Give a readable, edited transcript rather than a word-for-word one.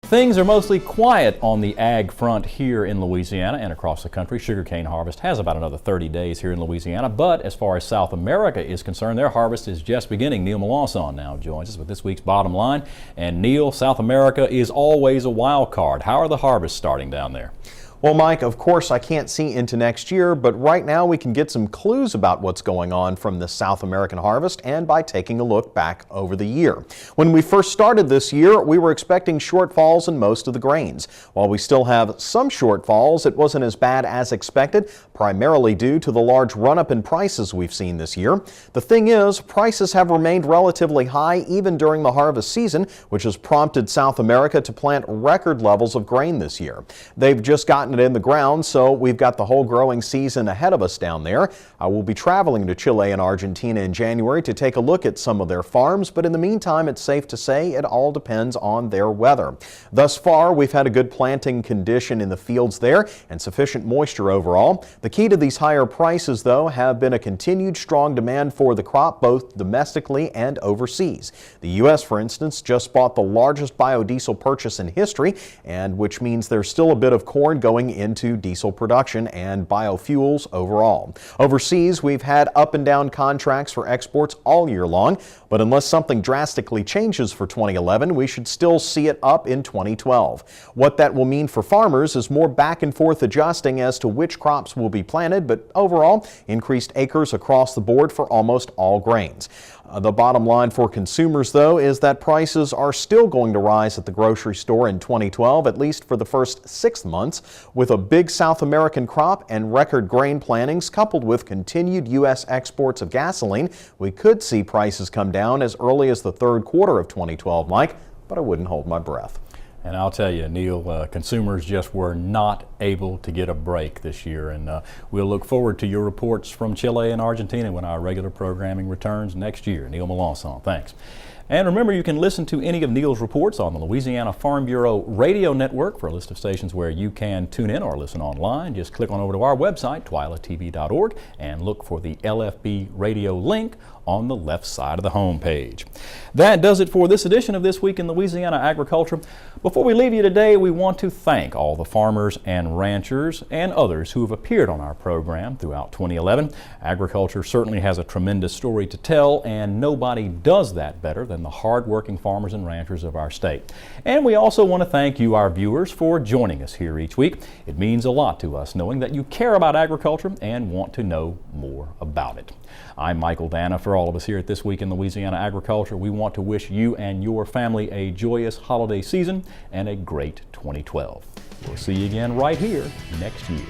Things are mostly quiet on the ag front here in Louisiana and across the country. Sugarcane harvest has about another 30 days here in Louisiana, but as far as South America is concerned, their harvest is just beginning. Neil Melancon now joins us with this week's Bottom Line. And Neil, South America is always a wild card. How are the harvests starting down there? Well, Mike, of course I can't see into next year, but right now we can get some clues about what's going on from the South American harvest and by taking a look back over the year. When we first started this year, we were expecting shortfalls in most of the grains. While we still have some shortfalls, it wasn't as bad as expected, primarily due to the large run-up in prices we've seen this year. The thing is, prices have remained relatively high even during the harvest season, which has prompted South America to plant record levels of grain this year. They've just gotten it in the ground, so we've got the whole growing season ahead of us down there. I will be traveling to Chile and Argentina in January to take a look at some of their farms, but in the meantime, it's safe to say it all depends on their weather. Thus far, we've had a good planting condition in the fields there and sufficient moisture overall. The key to these higher prices, though, have been a continued strong demand for the crop, both domestically and overseas. The U.S., for instance, just bought the largest biodiesel purchase in history, and which means there's still a bit of corn going into diesel production and biofuels overall. Overseas, we've had up and down contracts for exports all year long, but unless something drastically changes for 2011, we should still see it up in 2012. What that will mean for farmers is more back and forth adjusting as to which crops will be planted, but overall, increased acres across the board for almost all grains. The bottom line for consumers, though, is that prices are still going to rise at the grocery store in 2012, at least for the first 6 months. With a big South American crop and record grain plantings coupled with continued U.S. exports of gasoline, we could see prices come down as early as the third quarter of 2012, Mike, but I wouldn't hold my breath. And I'll tell you, Neil, consumers just were not able to get a break this year. And we'll look forward to your reports from Chile and Argentina when our regular programming returns next year. Neil Melancon, thanks. And remember, you can listen to any of Neil's reports on the Louisiana Farm Bureau radio network. For a list of stations where you can tune in or listen online, just click on over to our website, twilatv.org, and look for the LFB radio link on the left side of the home page. That does it for this edition of This Week in Louisiana Agriculture. Before we leave you today, we want to thank all the farmers and ranchers and others who have appeared on our program throughout 2011. Agriculture certainly has a tremendous story to tell, and nobody does that better than the hard-working farmers and ranchers of our state. And we also want to thank you, our viewers, for joining us here each week. It means a lot to us knowing that you care about agriculture and want to know more about it. I'm Michael Dana. For all of us here at This Week in Louisiana Agriculture, we want to wish you and your family a joyous holiday season and a great 2012. We'll see you again right here next year.